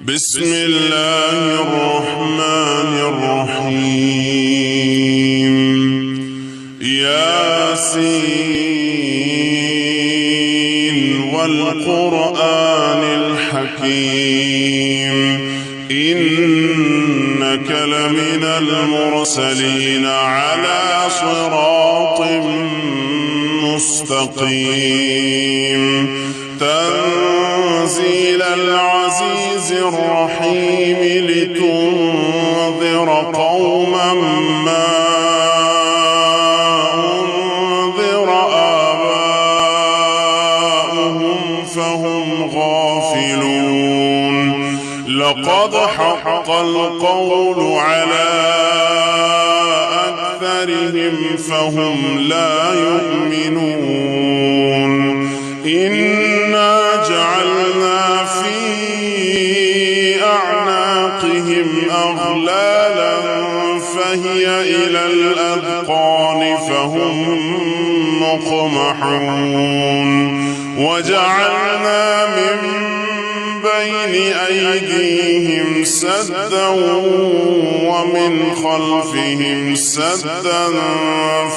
بسم الله الرحمن الرحيم. ياسين والقرآن الحكيم إنك لمن المرسلين على صراط مستقيم تنزيل العزيز الرحيم لتنذر قوما ما أنذر آباؤهم فهم غافلون. لقد حق القول على أكثرهم فهم لا يؤمنون. إنا جعلنا في أعناقهم أغلالا فهي إلى الأذقان فهم مقمحون. وجعلنا من بين أيديهم سدا ومن خلفهم سدا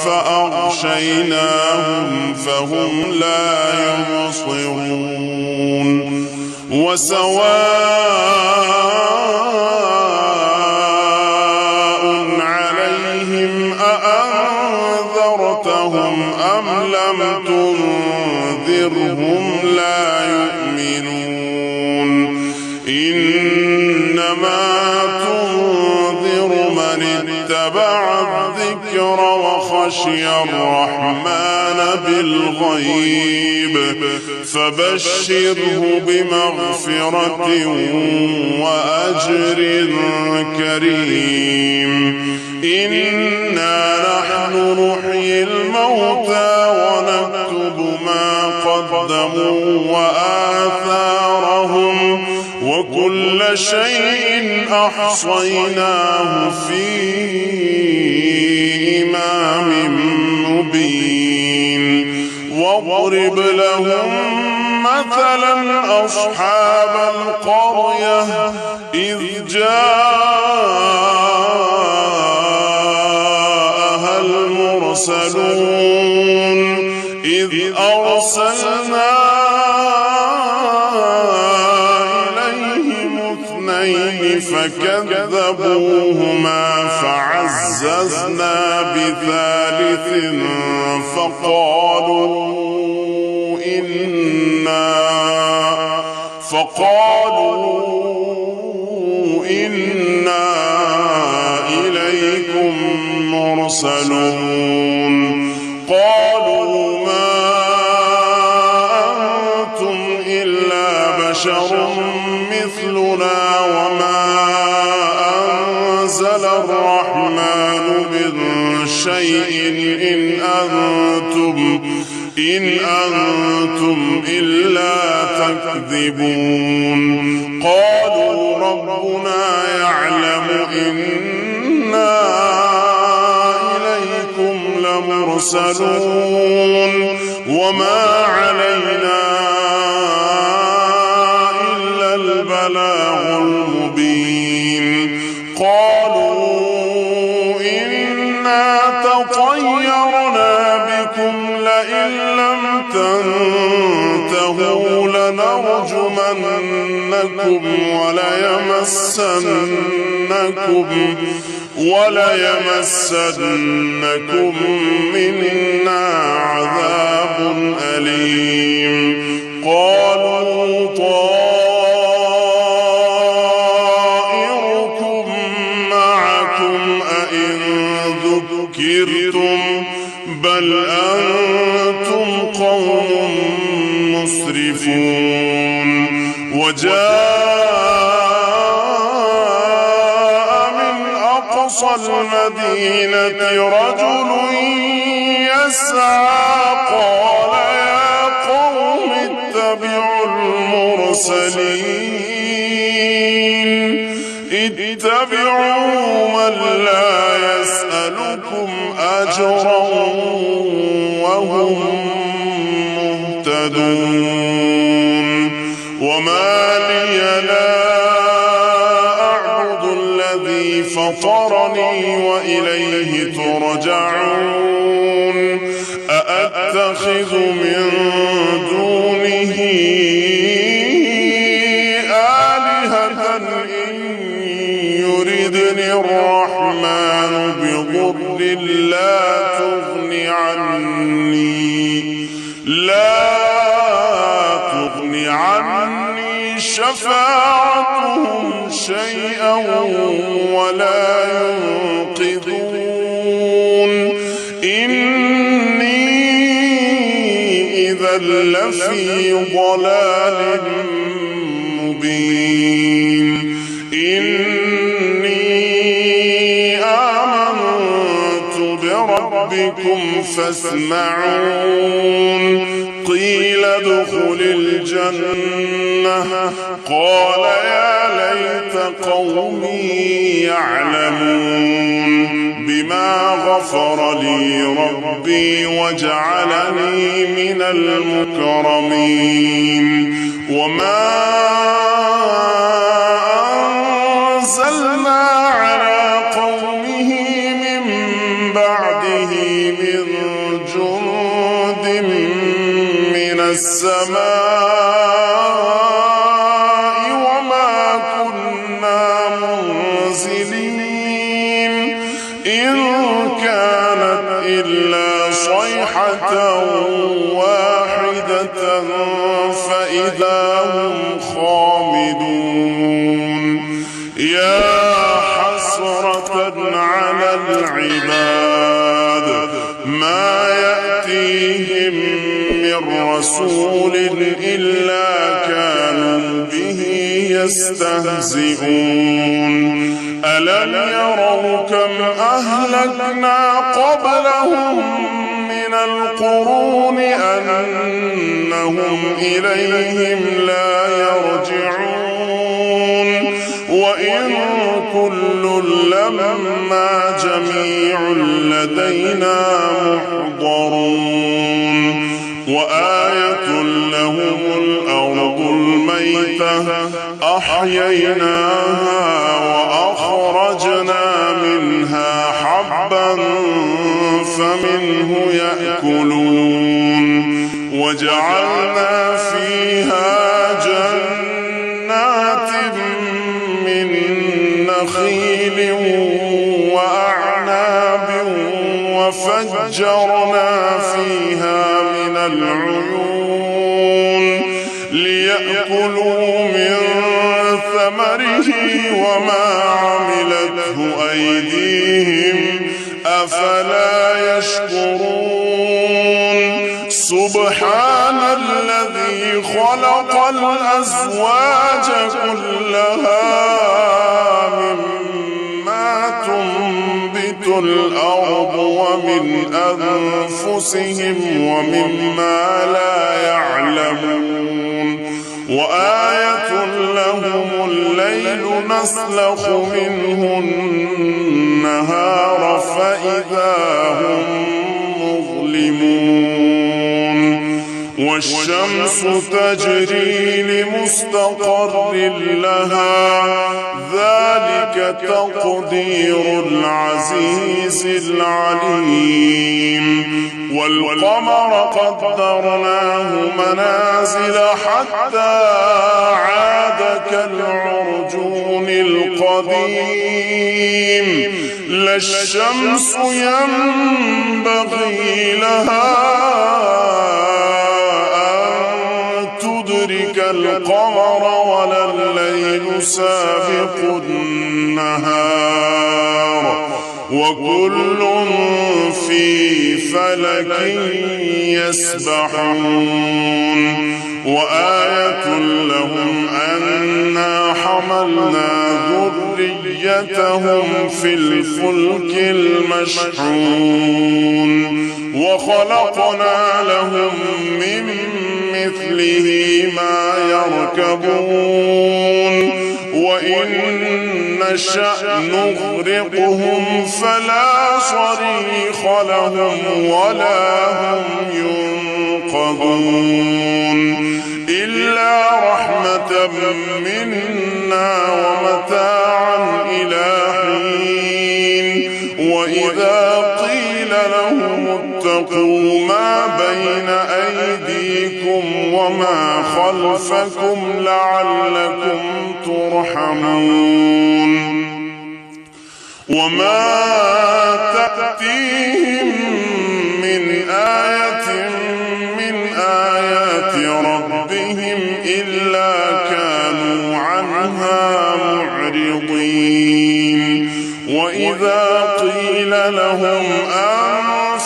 فأغشيناهم فهم لا يبصرون. وسواء عليهم أأنذرتهم أم لم تنذرهم لا يؤمنون. إنما تنذر من اتبع الذكر وخشي الرحمن بالغيب فبشره بمغفرة وأجر كريم. إنا نحن نحيي الموتى ونكتب ما قدموا وآثارهم وكل شيء أحصيناه في إمام مبين. واضرب لهم مثلا أصحاب القرية إذ جاءها المرسلون إذ أرسلنا فكذبوهما فعززنا بثالث فقالوا إنا إليكم مرسلون. قالوا ما أنتم إلا بشر مثلنا وما أنزل الرحمن من شيء إن أنتم إلا تكذبون. قالوا ربنا يعلم إنا إليكم لمرسلون وما علينا إلا البلاغ المبين. قالوا إنا تطيرنا بكم لئن لم تنتهوا لنرجمنكم وليمسنكم منا عذاب أليم. قالوا طائركم معكم أئن ذكرتم بل أنتم قوم مسرفون. وجاء من أقصى المدينة رجل يسعى قال يا قوم اتبعوا اتبعوا من لا يسألكم أجرا وهم مهتدون. وما لي لا الذي فطرني وإليه ترجعون أأتخذ من دونه آلهة إن يردني الرحمن بضر لا تغني عني شفاعتهم شيئا ولا ينقذون إني إذا لفي ضلال مبين إني آمنت بربكم فاسمعون قيل ادخل الجنة قال يا ليت قومي يعلمون بما غفر لي ربي وجعلني من المكرمين وما أنزلنا على قومه من بعده من جند من السماء وما كنا منزلين إن كانت إلا صيحة واحدة فإذا هم خامدون يا حسرة على العباد ما يأتيهم من رسول إلا كانوا به يستهزئون ألم يروا كم أهلكنا قبلهم من القرون أنهم إليهم لا يرجعون وإن كل لما جميع لدينا محضرون وآية لهم الأرض الميتة أحييناها وأخرجنا منها حبا فمنه يأكلون وجعلنا فيها جنات من نخيل وأعناب وفجرنا فيها من العيون ليأكلوا من ثمره وما عملته أيديهم أفلا يشكرون سبحان الذي خلق الأزواج كلها مما تنبت الأرض ومن أنفسهم ومما لا يعلمون وآية لهم الليل نسلخ منه النهار فإذا هم مظلمون والشمس تجري لمستقر لها ذلك تقدير العزيز العليم والقمر قدرناه منازل حتى عاد كالعرجون القديم لا الشمس ينبغي لها القمر ولا الليل سابق النهار وكل في فلك يسبحون وآية لهم أنا حملنا ذريتهم في الفلك المشحون وخلقنا لهم من مثله ما يركبون وإن نشأ نغرقهم فلا صريخ لهم ولا هم ينقذون إلا رحمة منا ومتاعا إلى حين وما خلفكم لعلكم ترحمون وما تأتيهم من آية من آيات ربهم إلا كانوا عنها معرضين وإذا قيل لهم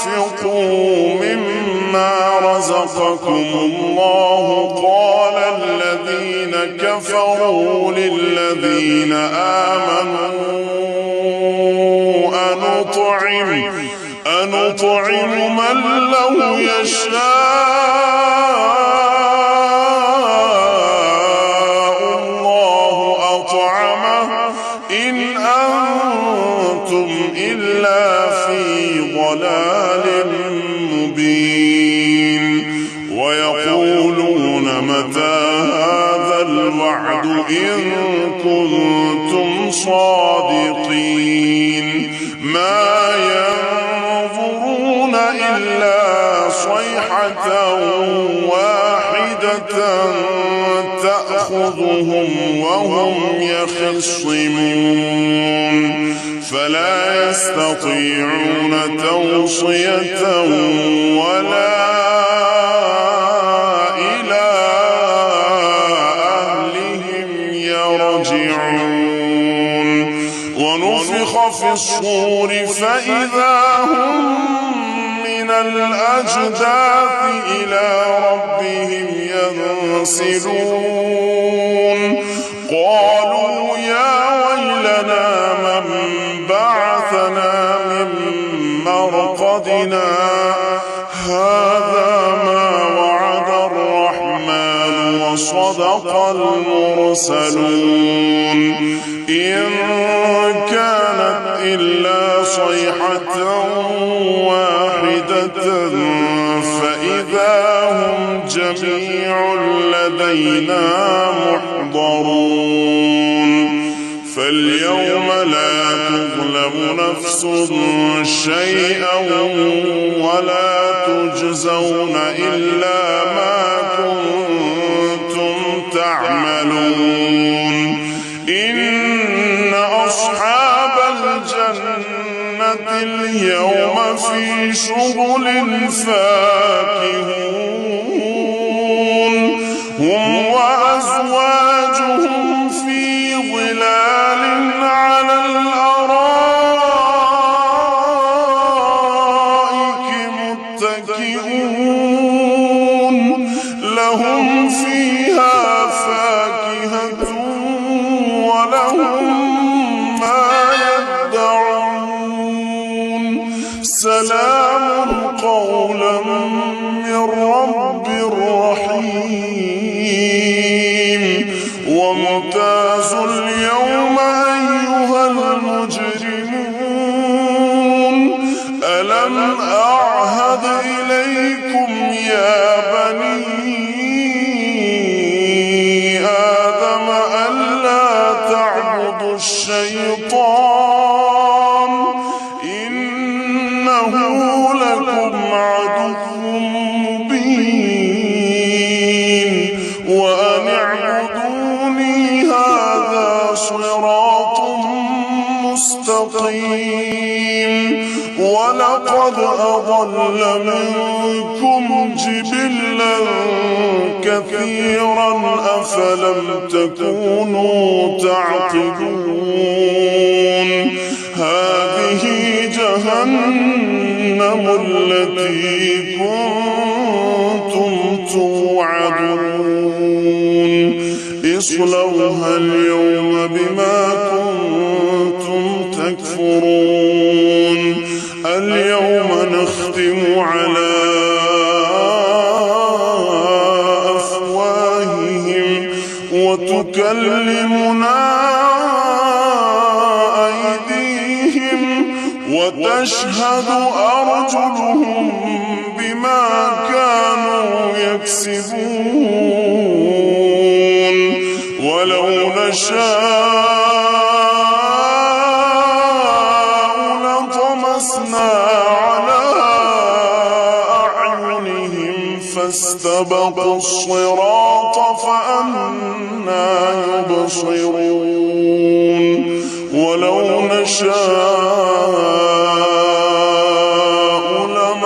أنفقوا مما رزقكم الله قال الذين كفروا للذين آمنوا أنطعم من لو يشاء الله أطعمه إن أنتم إلا في ضلال مبين ويقولون متى هذا الوعد إن كنتم صادقين ما ينظرون إلا صيحة واحدة تأخذهم وهم يخصمون فلا يستطيعون توصية ولا إلى أهلهم يرجعون ونفخ في الصور فإذا هم من الأجداث إلى ربهم ينسلون قالوا يا ويلنا من بعثنا من مرقدنا هذا ما وعد الرحمن وصدق المرسلون إن كانت إلا صيحة واحدة فإذا هم جميع لدينا محضرون فاليوم لا تظلم نفس شيئا ولا تجزون إلا ما كنتم تعملون إن أصحاب الجنة اليوم في شغل فاكهون هم وأزواجهم في ظلال على الأرائك متكئون لهم فيها فاكهة ولهم ما يدعون سلام قولا من رب رحيم وامتازوا اليوم أيها المجرمون ألم أعهد إليكم يا بني آدم ألا تعبدوا الشيطان إنه لكم عدو مبين وأن اعبدوني هذا صراط مستقيم ولقد أضل منكم جبلا كثيرا أفلم تكونوا تعقلون هذه جهنم التي كنتم توعدون اصلوها اليوم بما كنتم تكفرون اليوم نختم على أفواههم وتكلمنا أيديهم وتشهد أرجلهم بما كانوا يكسبون ولو نشاء لطمسنا على أعينهم فاستبقوا فاستبقوا الصراط فأنى يبصرون ولو نشاء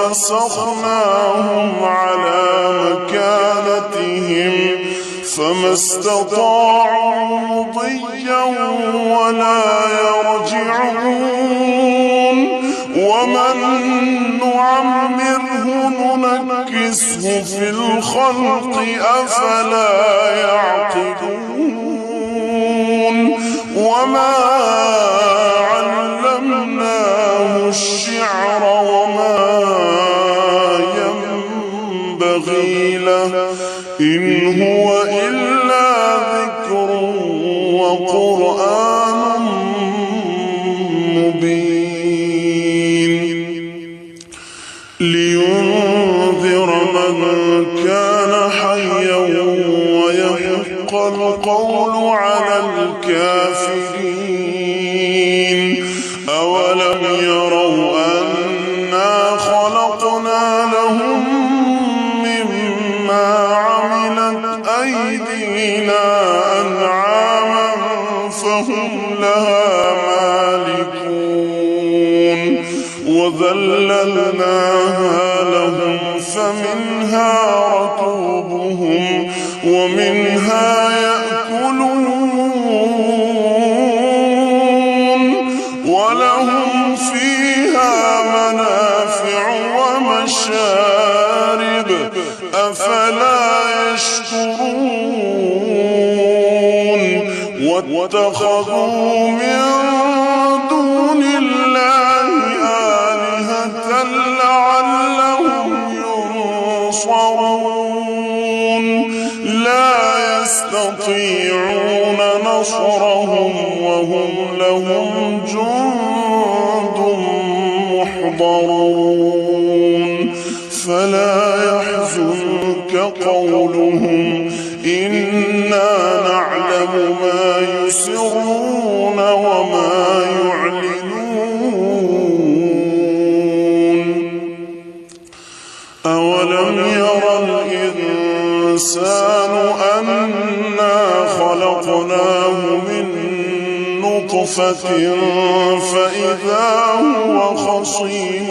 لمسخناهم على مكانتهم فما استطاعوا مضيا ولا يرجعون ومن نعمره ننكسه في الخلق أفلا يعقلون وما علمناه الشعر وما ينبغي له إن هو إلا ذكر وقرآن مبين لينذر من كان حيا ويحق القول على الكافرين أولم يروا أنا خلقنا لهم مما عملت أيدينا أنعاما فهم لها مالكون وذللناها لهم فمنها ركوبهم ومنها يأكلون ولهم فيها منافع ومشارب أفلا يشكرون واتخذوا من دون الله آلهة لعلهم ينصرون لا يستطيعون نصرهم وهم لهم جند محضرون فلا يحزنك قولهم إنا نعلم ما يسرون وما يعلنون أولم يرى الإنسان أنا خلقناه من نطفة فإذا هو خصيم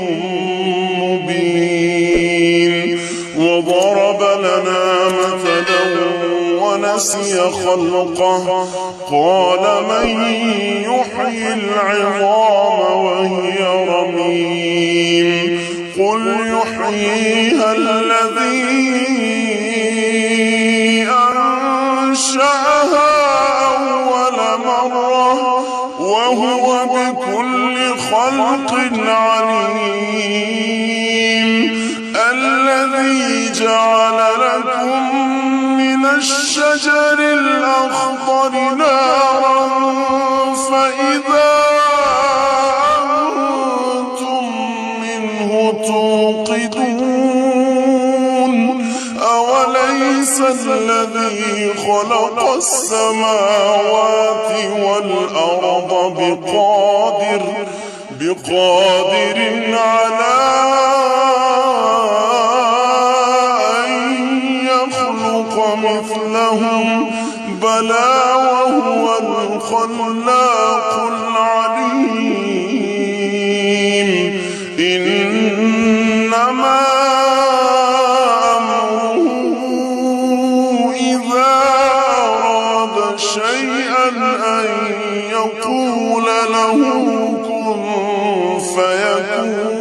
مبين وضرب لنا مثلا ونسي خلقه قال من يحيي العظام وهي رميم قل يحييها الذي أنشأها أول مرة وهو بكل خلق عليم الذي جعل لكم من الشجر الأخضر نارا فإذا أنتم منه توقدون أوليس الذي خلق السماوات والأرض بقادر على أن يخلق مثلهم بلى وهو الخلاق العليم إنما أمره إذا أراد شيئا أن يقول له كن فيكون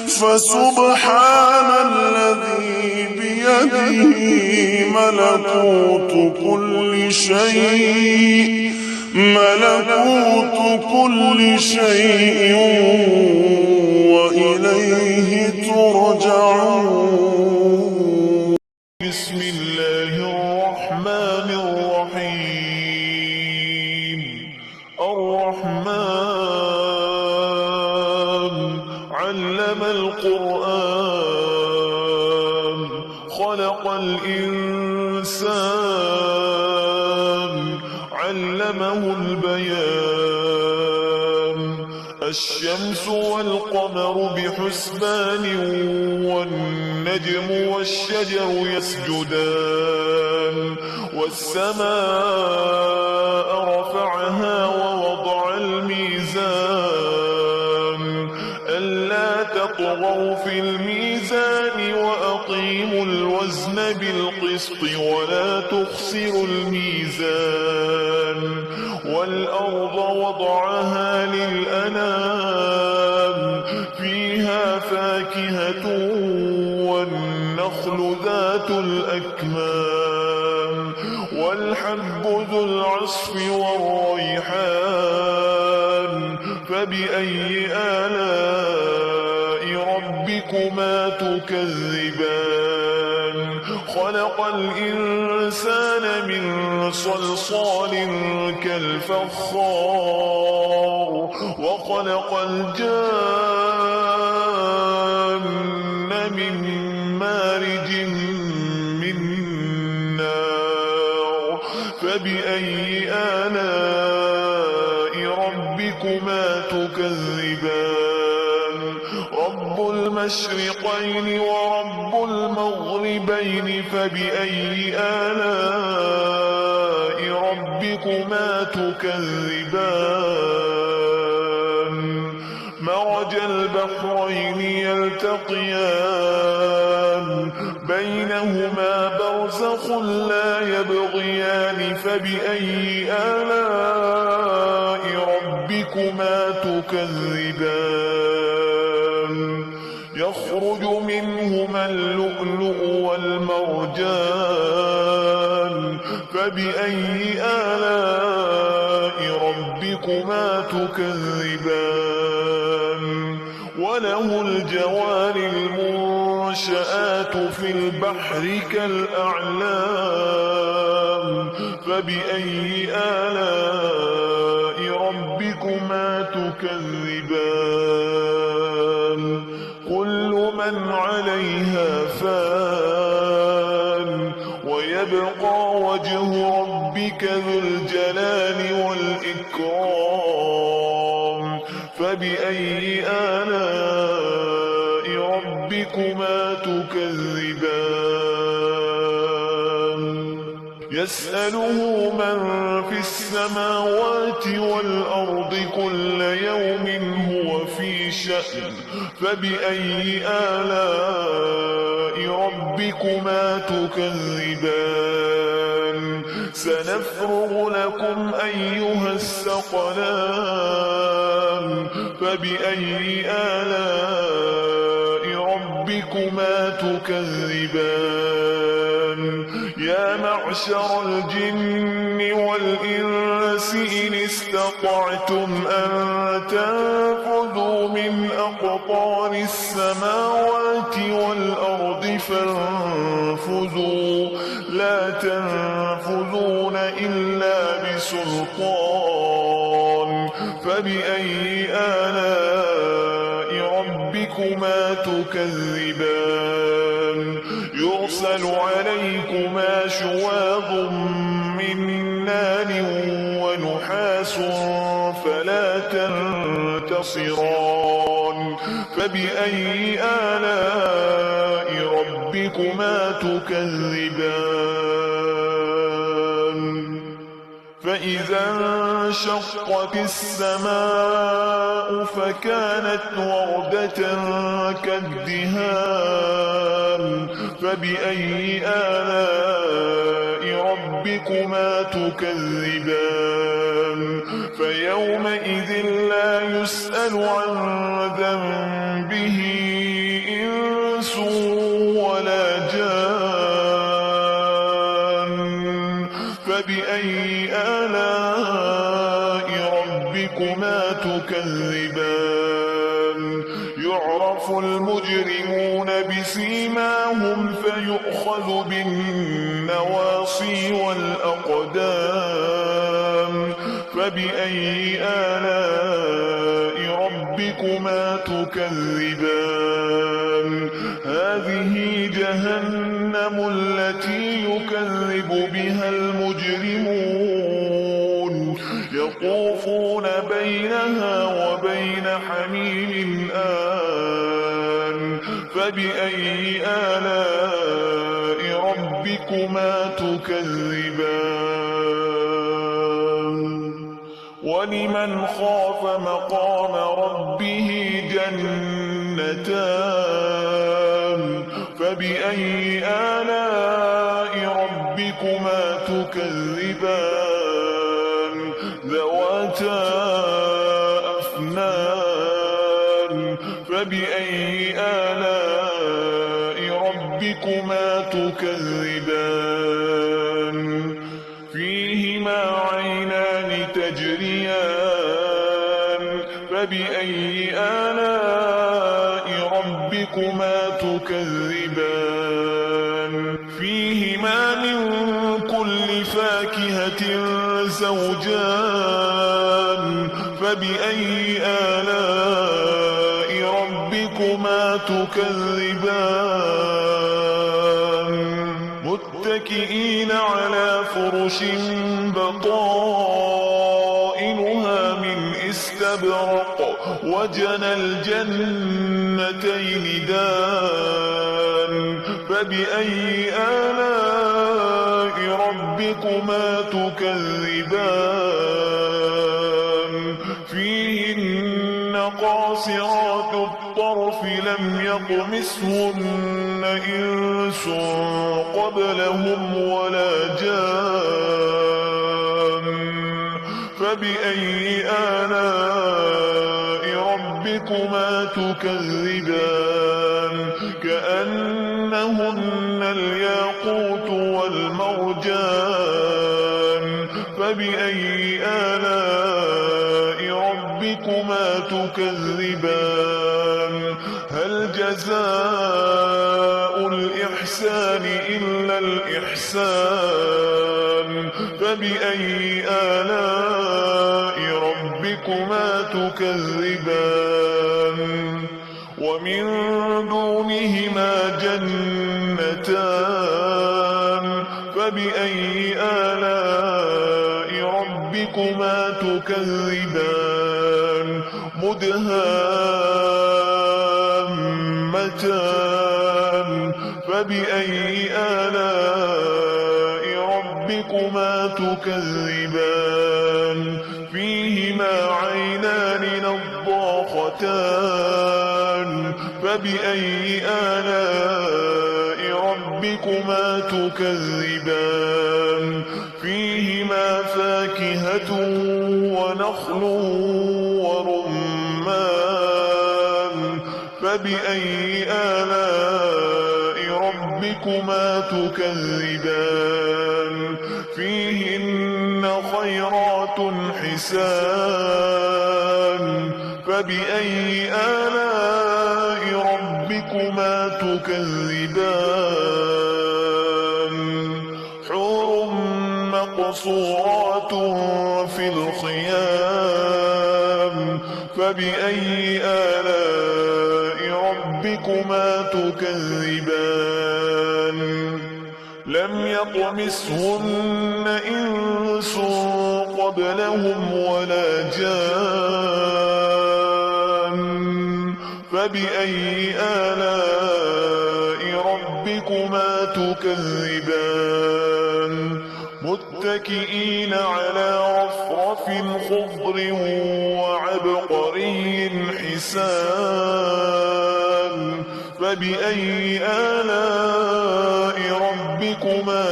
فسبحان الذي بيده ملكوت كل شيء وإليه ترجعون بسم الله الرحمن الرحيم الرحمن علم القرآن خلق الإنسان علمه البيان الشمس والقمر بحسبان والنجم والشجر يسجدان والسماء رفعها ووضع الميزان ألا تطغوا في الميزان وأقيموا الوزن بالقسط ولا تخسروا الميزان والأرض وضعها للأنام فيها فاكهة والنخل ذات الأكمام والحب ذو العصف والريحان فبأي آلاء ربكما تكذبان خلق الإنسان من صلصال كالفخار وخلق الجان من مارج من نار فبأي آلاء ربكما تكذبان رب المشرقين ورب المغربين فبأي آلاء ربكما تكذبان مرج البحرين يلتقيان بينهما برزخ لا يبغيان فبأي آلاء ربكما تكذبان يخرج منهما اللؤلؤ والمرجان فبأي آلاء ربكما تكذبان وله الجوار المنشآت في البحر كالأعلام فبأي آلاء ربكما تكذبان كل من عليها فان ويبقى وجه ربك ذو الجلال والإكرام فبأي آلاء ربكما تكذبان يسأله من في السماوات والأرض كل يوم هو في شأن فبأي آلاء ربكما تكذبان سنفرغ لكم أيها الثقلان فبأي آلاء ربكما تكذبان يا معشر الجن والإنس إن استطعتم أن تنفذوا من أقطار السماوات والأرض فانفذوا لا تنفذون إلا بسلطان فبأي آلاء ربكما تكذبان يرسل عليكما شواظ من نار ونحاس فلا تنتصران فبأي آلاء ربكما تكذبان فإذا انشقت السماء فكانت وردة كالدهان فبأي آلاء ربكما تكذبان فيومئذ لا يسأل عن ذنبه إنس ولا جان فبأي آلاء ربكما تكذبان يعرف المجرمون بسيماهم فيؤخذ بالنواصي والأقدام فبأي آلاء ربكما تكذبان هذه جهنم التي يكذب بها المجرمون يطوفون بينها وبين حميم آن فبأي آلاء ربكما تكذبان ولمن خاف مقام ربه جنتان فبأي آلاء ربكما تكذبان ذواتا أفنان فبأي آلاء ربكما تكذبان فيهما عينان تجريان فبأي آلاء ربكما تكذبان فيهما من كل فاكهة زوجان فبأي آلاء ربكما تكذبان متكئين على فرش بطائنها من استبرق وجنى الجنتين دان فبأي آلاء ربكما تكذبان فيهن قاصرات الطرف لم يطمثهن إنس قبلهم ولا جان فبأي آلاء ربكما تكذبان كأنهن الياقوت والمرجان فبأي آلاء ربكما تكذبان هل جزاء الإحسان إلا الإحسان فبأي آلاء ربكما تكذبان ومن دونهما جنتان فبأي آلاء ربكما تكذبان مدهامتان فبأي آلاء ربكما تكذبان فيهما عينان نضاختان فبأي آلاء ربكما تكذبان فيهما فاكهة ونخل ورمان فبأي آلاء ربكما تكذبان فيهن خيرات حسان فبأي آلاء ربكما تكذبان حور مقصورات في الخيام فبأي آلاء ربكما تكذبان لم يطمثهن إنس قبلهم ولا جان فبأي آلاء ربكما تكذبان متكئين على رفرف خضر وعبقري حسان فبأي آلاء ربكما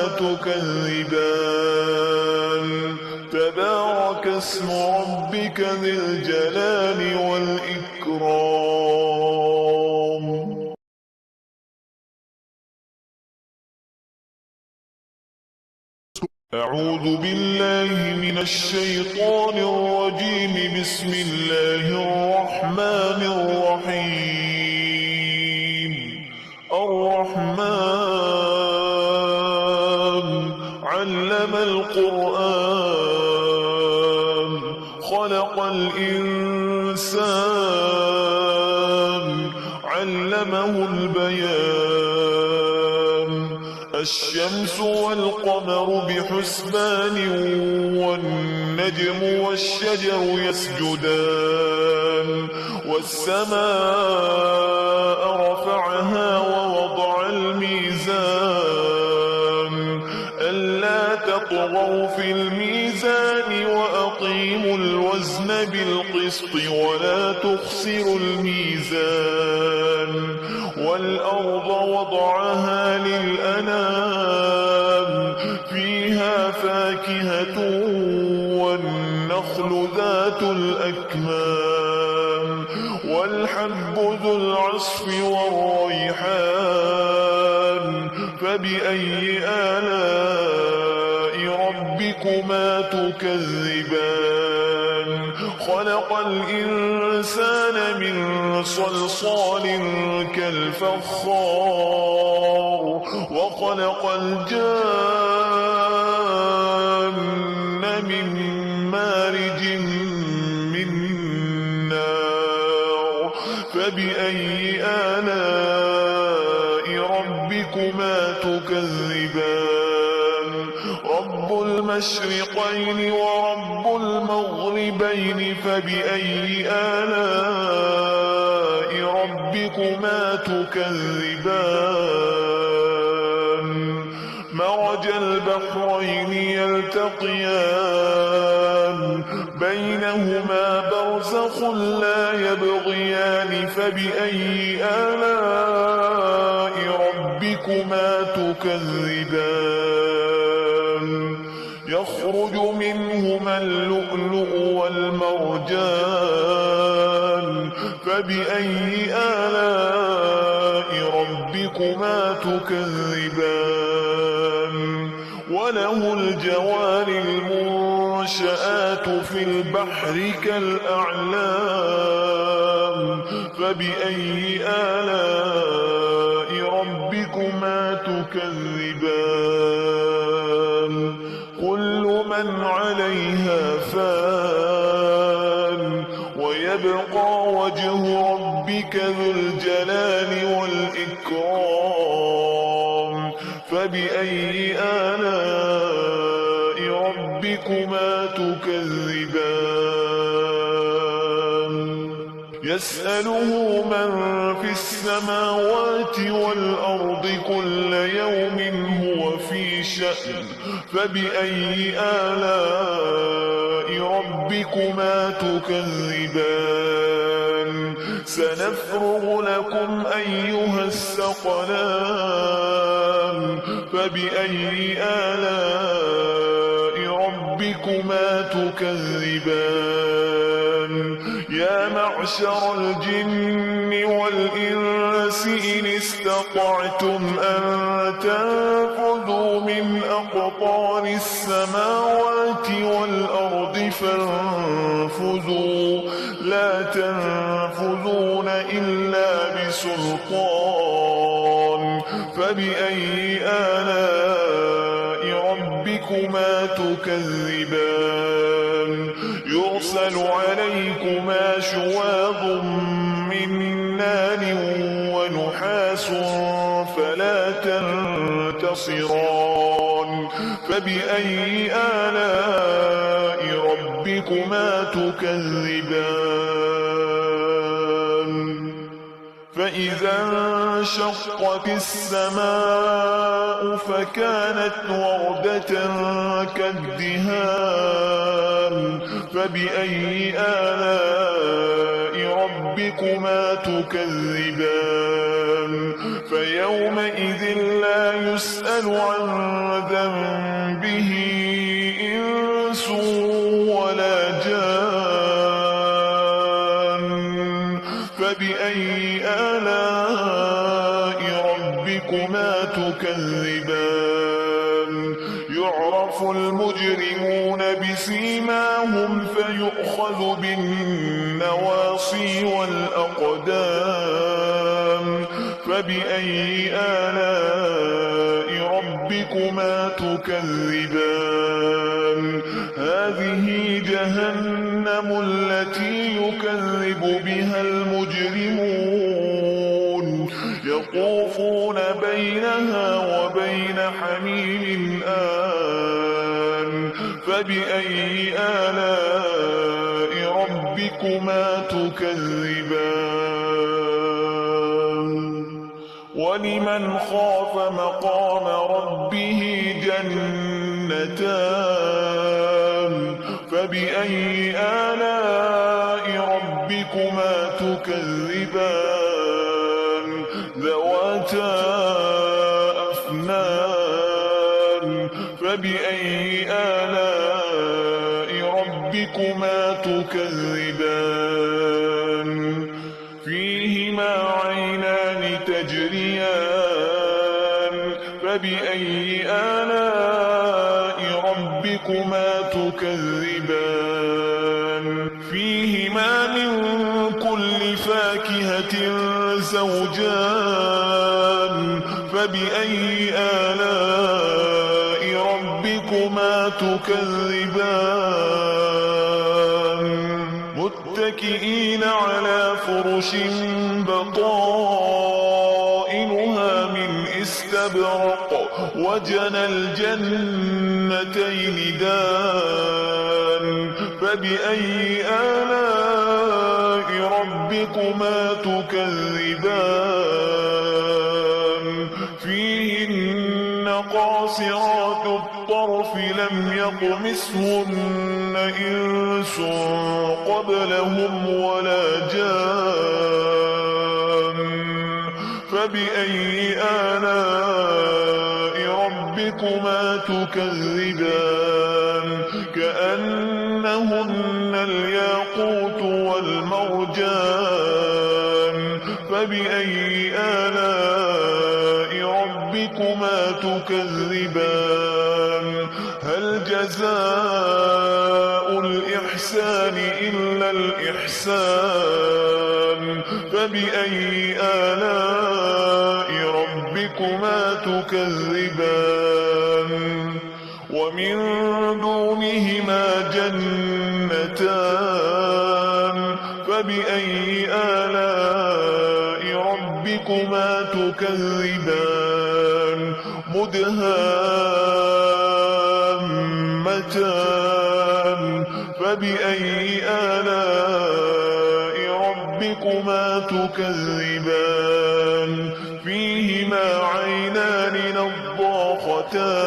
تكذبان تبارك اسم ربك ذي الجلال والإكرام أعوذ بالله من الشيطان الرجيم بسم الله الرحمن الرحيم الرحمن علم القرآن خلق الإنسان علمه البيان الشمس والقمر بحسبان والنجم والنجم والشجر يسجدان والسماء رفعها ووضع الميزان ألا تطغوا في الميزان وأقيموا الوزن بالقسط ولا تخسروا الميزان والأرض وضعها للأنام فيها فاكهة والنخل ذات الأكمام والحب ذو العصف والريحان فبأي آلاء ربكما تكذبان خلق الإنسان من صلصال كالفخار وخلق الجان من مارج من نار فبأي آلاء ربكما تكذبان رب المشرقين ورب المغربين فبأي آلاء ربكما تكذبان مرج البحرين يلتقيان بينهما برزخ لا يبغيان فبأي آلاء ربكما تكذبان يخرج منهما اللؤلؤ والمرجان فبأي آلاء ربكما تكذبان وله الجوار المنشآت في البحر كالأعلام فبأي آلاء ربكما تكذبان كل من عليها فان ويبقى وجه ربك ذو الجلال والإكرام فبأي آلاء ربكما تكذبان يسأله من في السماوات والأرض كل يوم هو في شأن فبأي آلاء ربكما تكذبان سنفرغ لكم أيها الثقلان فبأي آلاء ربكما تكذبان يا معشر الجن والإنس إن استطعتم أن تنفذوا من أقطار السماوات والأرض فانفذوا لا تنفذون إلا بسلطان فبأي آلاء ربكما تكذبان يرسل عليكما شواظ من نار ونحاس فلا تنتصران فبأي آلاء ربكما تكذبان فإذا انشقت السماء فكانت وردة كالدهان فبأي آلاء ربكما تكذبان فيومئذ لا يسأل عن ذنبه إنس ولا جان فبأي آلاء ربكما تكذبان يعرف المجرمون بسيماهم فيؤخذ بالنواصي والأقدام فبأي آلاء ربكما تكذبان هذه جهنم التي يكذب بها المجرمون يطوفون بينها وبين حميم آن فبأي آلاء ربكما تكذبان ولمن خاف مقام ربه جنتان فبأي آلاء ربكما تكذبان ذواتا أفنان فبأي آلاء ربكما تكذبان فيهما عينان تجريان فبأي آلاء ربكما تكذبان فيهما من كل فاكهة زوجان فبأي آلاء ربكما تكذبان متكئين على فرش بطائنها من استبرق وجنى الجنتين دان فبأي آلاء ربكما تكذبان فيهن قاصرات الطرف لم يطمثهن إنس قبلهم ولا جان فبأي آلاء ربكما تكذبان كأنهن الياقوت والمرجان فبأي آلاء ربكما تكذبان هل جزاء الإحسان إلا الإحسان فبأي آلاء ربكما تكذبان ومن دونهما جنتان فبأي آلاء ربكما تكذبان مدهامتان فبأي آلاء ربكما تكذبان فيهما عينان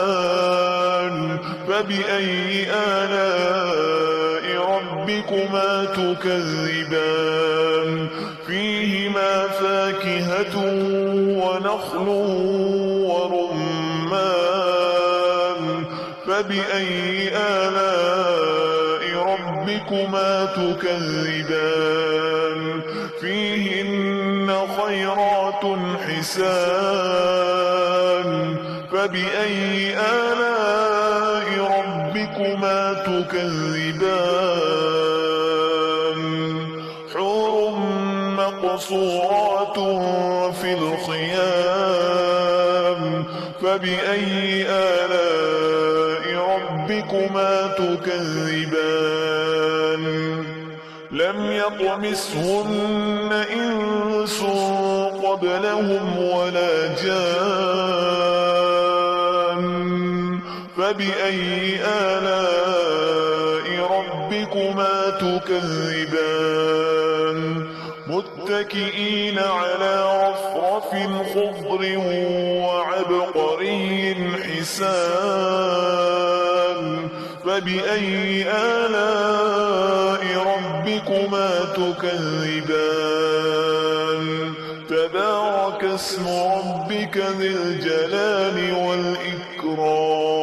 نضاختان فبأي آلاء ربكما تكذبان فيهما فاكهة ونخل ورمان فبأي آلاء ربكما تكذبان فيهن خيرات حسان فبأي آلاء ربكما تكذبان حور مقصورات في الخيام فبأي آلاء ربكما تكذبان لم يطمثهن إنس قبلهم ولا جان فبأي آلاء ربكما تكذبان متكئين على رفرف خضر وعبقري حسان فبأي آلاء ربكما تكذبان تبارك اسم ربك ذي الجلال والإكرام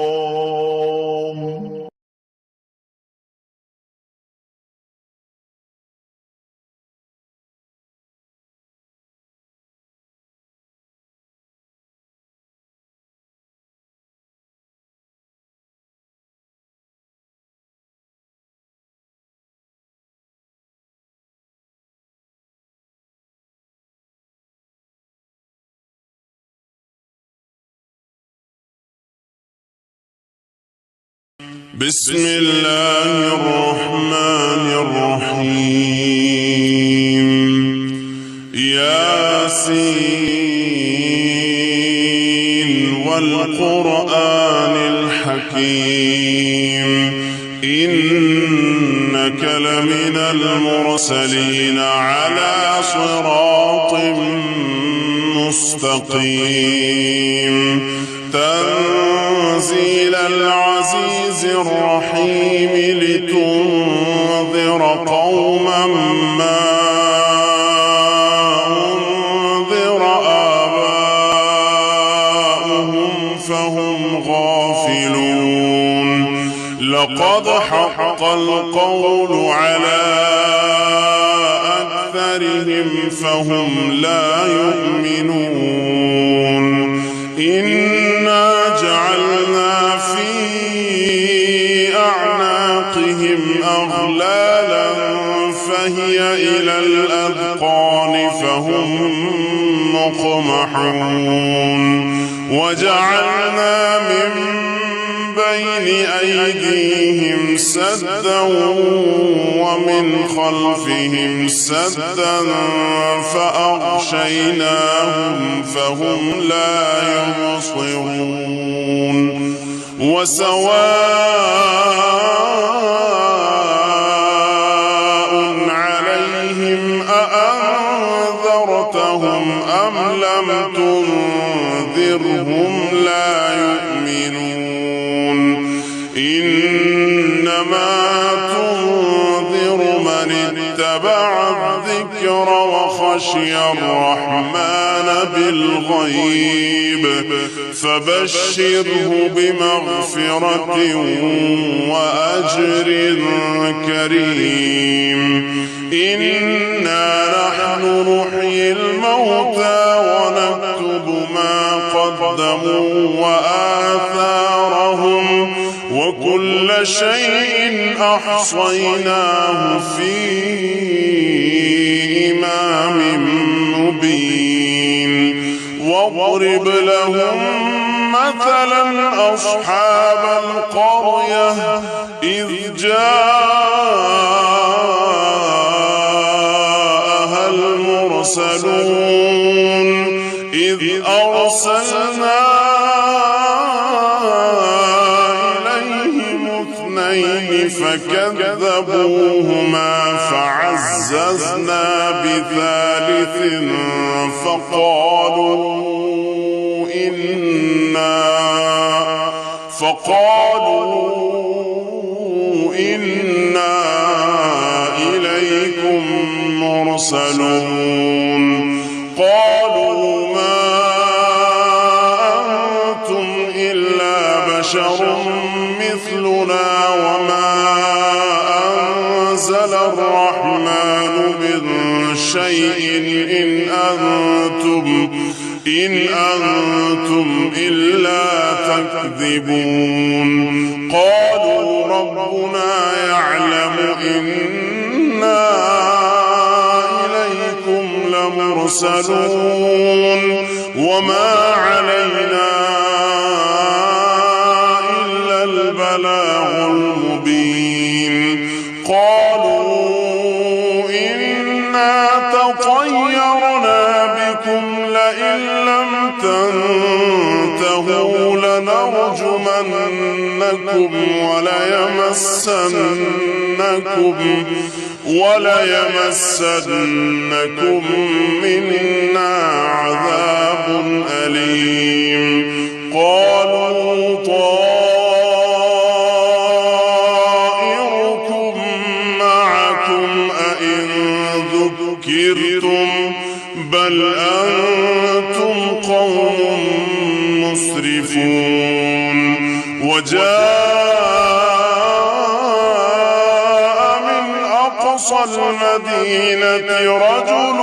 بسم الله الرحمن الرحيم ياسين والقرآن الحكيم إنك لمن المرسلين على صراط مستقيم تنزيل العزيز الرحيم لتنذر قوما ما أنذر آباؤهم فهم غافلون لقد حق القول على أكثرهم فهم لا يؤمنون إنا جعلنا في أعناقهم أغلالا فهي إلى الأذقان فهم مقمحون وجعلنا من بين أيديهم سدا ومن خلفهم سدا فأغشيناهم فهم لا يبصرون وسواء عليهم أأنذرتهم أم لم تنذرهم لا يؤمنون إنما تنذر من اتبع الذكر وخشي الرحمن بالغيب فبشره بمغفرة وأجر كريم إنا نحن نحيي الموتى ونكتب ما قدموا وآثارهم وكل شيء أحصيناه في إمام مبين واضرب لهم مثلا أصحاب القرية إذ جاءها المرسلون إذ أرسلنا فكذبوهما فعززنا بثالث فقالوا إنا إليكم مرسلون قالوا ما أنتم إلا بشر مثلنا وما أنزل الرحمن من شيء إن أنتم إلا تكذبون قالوا ربنا يعلم إنا إليكم لمرسلون وما علينا إلا البلاغ المبين قالوا إنا تطيرنا بكم لئن لم تنتهوا لنرجمنكم وليمسنكم منا عذاب أليم قالوا طائركم معكم أئن ذكرتم بل أنتم قوم مسرفون وجاء من أقصى المدينة رجل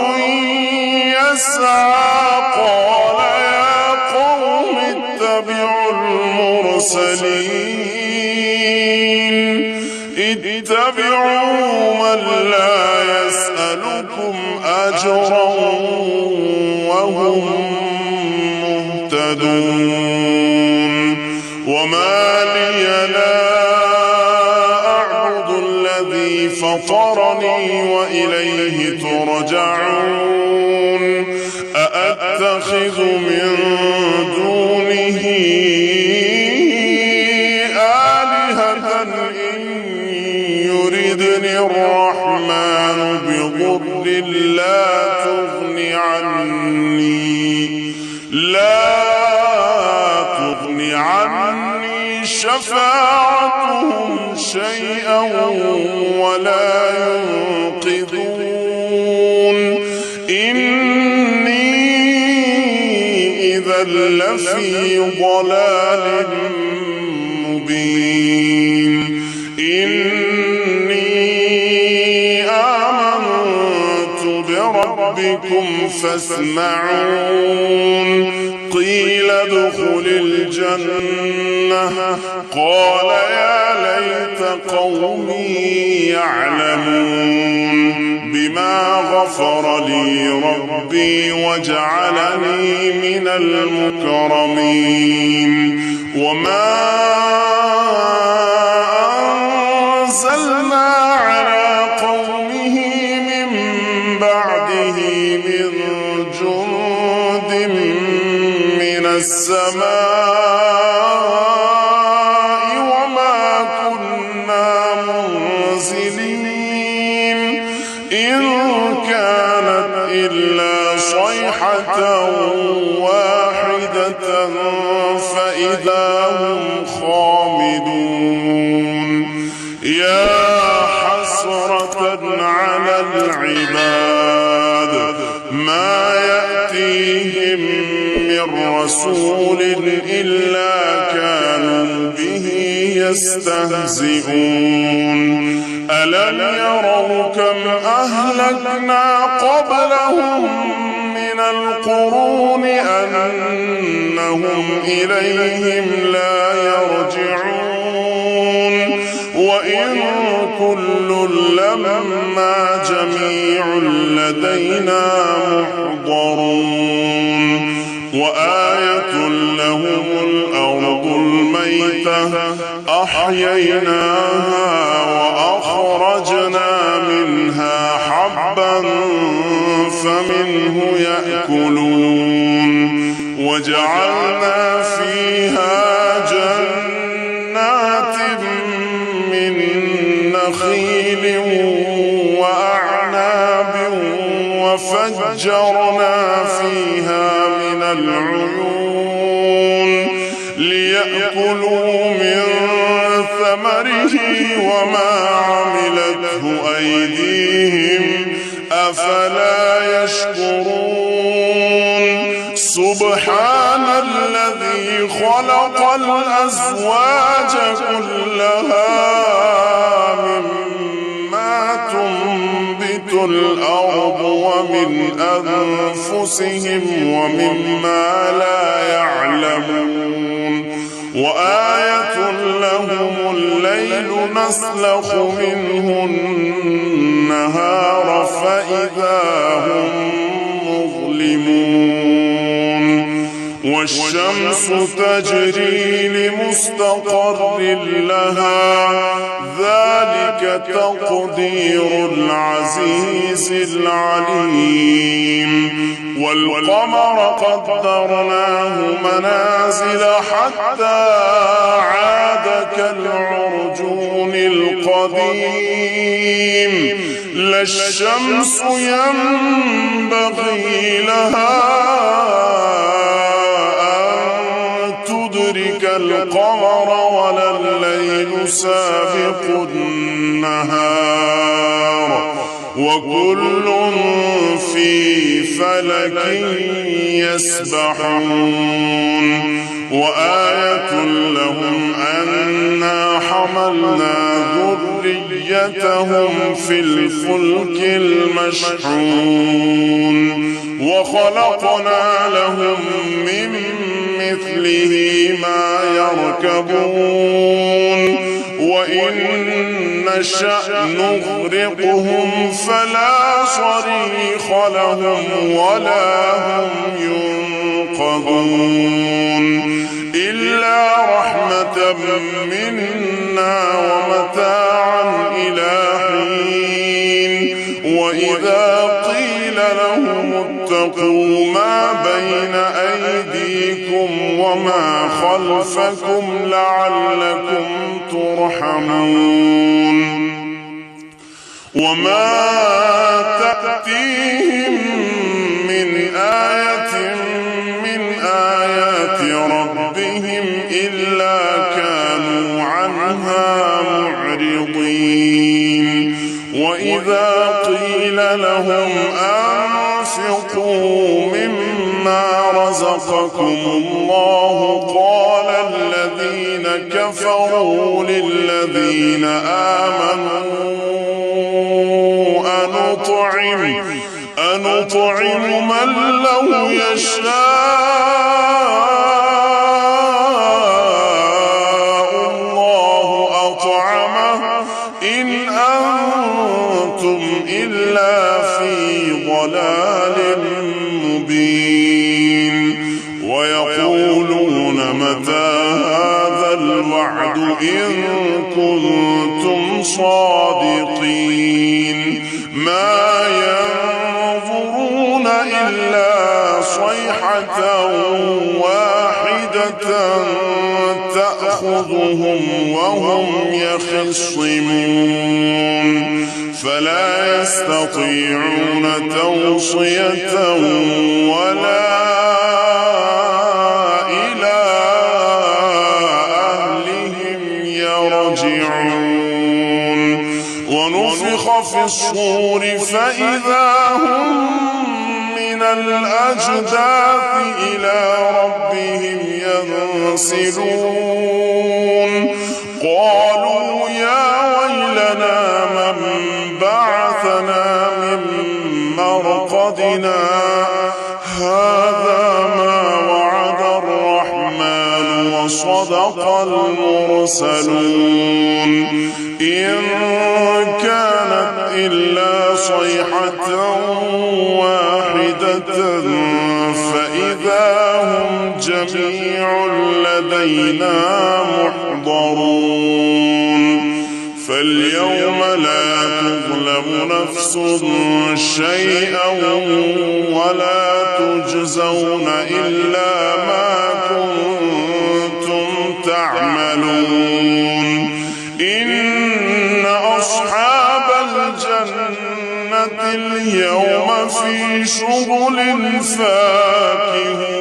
يسعى قال يا قوم اتبعوا اتبعوا من لا يسألكم أجرا وهم مهتدون وما لي لا أعبد الذي فطرني وإليه ترجعون أأتخذ من دونه آلهة إن يردني الرحمن بضر لا تغني عني شفاعتهم شيئا ولا ينقذون إني إذا لفي ضلال مبين إني آمنت بربكم فاسمعون قيل ادخل الجنة قال يا ليت قومي يعلمون بما غفر لي ربي وجعلني من المكرمين وما أنزلنا على قومه من بعده من جند من السماء وما كنا منزلين إن كانت إلا صيحة واحدة فإذا هم خامدون يا حسرة على العباد ما يأتيهم من رسول إلا كانوا به يستهزئون ألم يروا كم أهلكنا قبلهم من القرون أنهم إليهم لا يرجعون وإن كل لما جميع لدينا محضرون وآية لهم الأرض الميتة أحييناها وأخرجنا منها حبا فمنه يأكلون وجعلنا فيها جنات من نخيل وأعناب وفجرنا فيها من العيون ليأكلوا من ثمره وما عملته أيديهم أفلا يشكرون سبحان الذي خلق الأزواج كلها مما تنبت الأرض ومن أنفسهم ومما لا يعلمون وآية لهم الليل نسلخ منه النهار فإذا هم مظلمون والشمس تجري لمستقر لها ذلك تقدير العزيز العليم والقمر قدرناه منازل حتى عاد كالعرجون القديم لا الشمس ينبغي لها أن تدرك القمر ولا الليل سابق النهار وكل في فلك يسبحون وآية لهم أنا حملنا ذريتهم في الفلك المشحون وخلقنا لهم من مثله ما يركبون وإن نشأ نغرقهم فلا صريخ لهم ولا هم ينقذون إلا رحمة منا ومتاعا إلى حين وإذا قيل لهم اتقوا ما بين أيديكم وما خلفكم لعلكم ترحمون وما تأتيهم من آية من آيات ربهم إلا كانوا عنها معرضين وإذا قيل لهم أنفقوا مما رزقكم الله قال الذين كفروا للذين آمنوا أنطعم من لو يشاء الله أطعمه إن أنتم إلا في ضلال مبين ويقولون متى هذا الوعد إن كنتم صادقين ما ينظرون إلا صيحة واحدة تأخذهم وهم يخصمون فلا يستطيعون توصية ولا إلى أهلهم يرجعون ونفخ في الصور فإذا هم من الأجداث إلى ربهم ينسلون قالوا يا ويلنا من بعثنا من مرقدنا هذا ما وعد الرحمن وصدق المرسلون إن كانت إلا صيحة واحدة فإذا هم جميع لدينا محضرون فاليوم لا تظلم نفس شيئا ولا تجزون إلا ما كنتم تعملون إن أصحاب الجنة اليوم في شغل فاكهون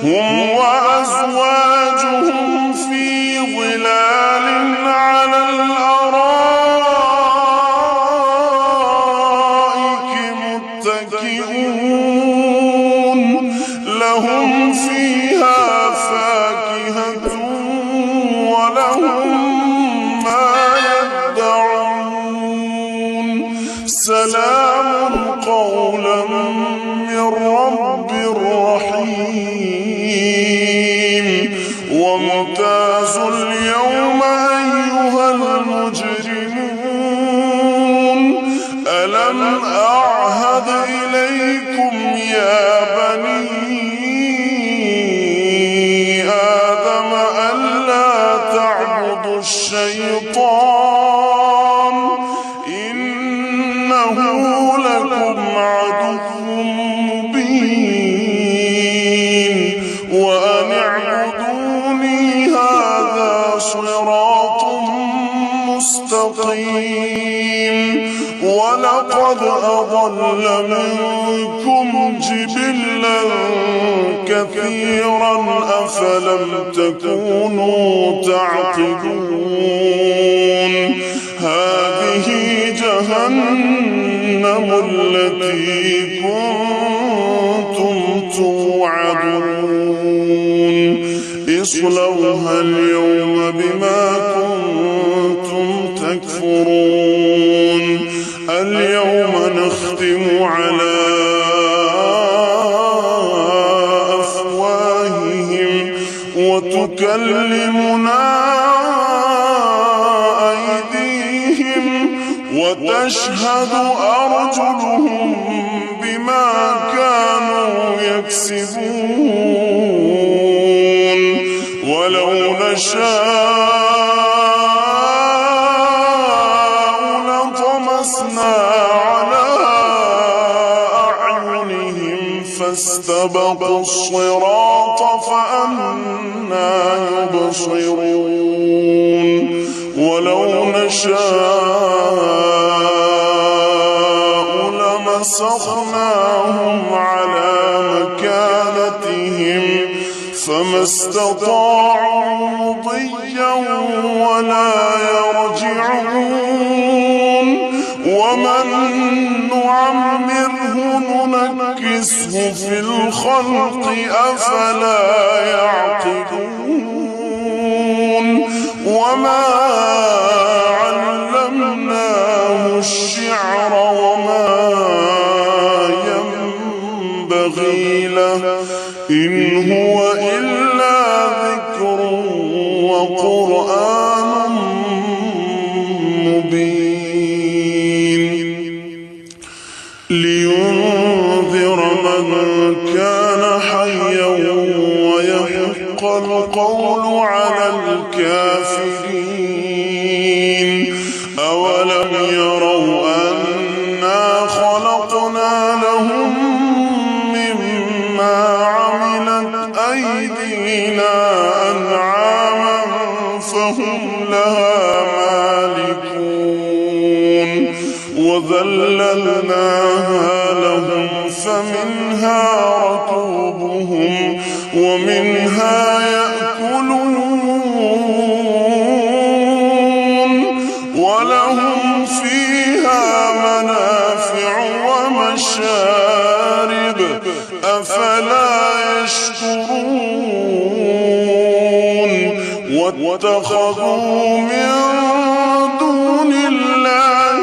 هم وأزواجهم في ظلال على الأرائك متكئون لهم فيها فاكهة ولهم ما يدعون سلام قولا من رب رحيم وامتازوا اليوم أيها المجرمون ألم أعهد إليكم يا بني آدم ألا تعبدوا الشيطان إنه لكم عدو مبين وأن اعبدوني هذا صراط مستقيم ولقد أضل منكم جبلا كثيرا أفلم تكونوا تعقلون هذه جهنم التي كنتم توعدون اصلوها اليوم بما كنتم تكفرون اليوم نختم على أفواههم وتكلمنا أيديهم وتشهد أرجلهم بما كانوا يكسبون ولو نشاء لطمسنا على أعينهم فاستبقوا الصراط فأنى يبصرون ولو نشاء لمسخناهم على مكانتهم فما استطاعوا مضيا ولا يرجعون ومن نعمره ننكسه في الخلق أفلا يعقلون وما علمناه الشعر وما ينبغي له إن هو إلا ذكر وقرآن مبين لينذر من كان حيا ويحق القول على الكافرين أولم يروا أنا خلقنا لهم مما عملت أيدينا أنعاما فهم لها مالكون وذللناها لهم فمنها ركوبهم ومنها يأكلون ولهم فيها منافع ومشارب أفلا يشكرون واتخذوا من دون الله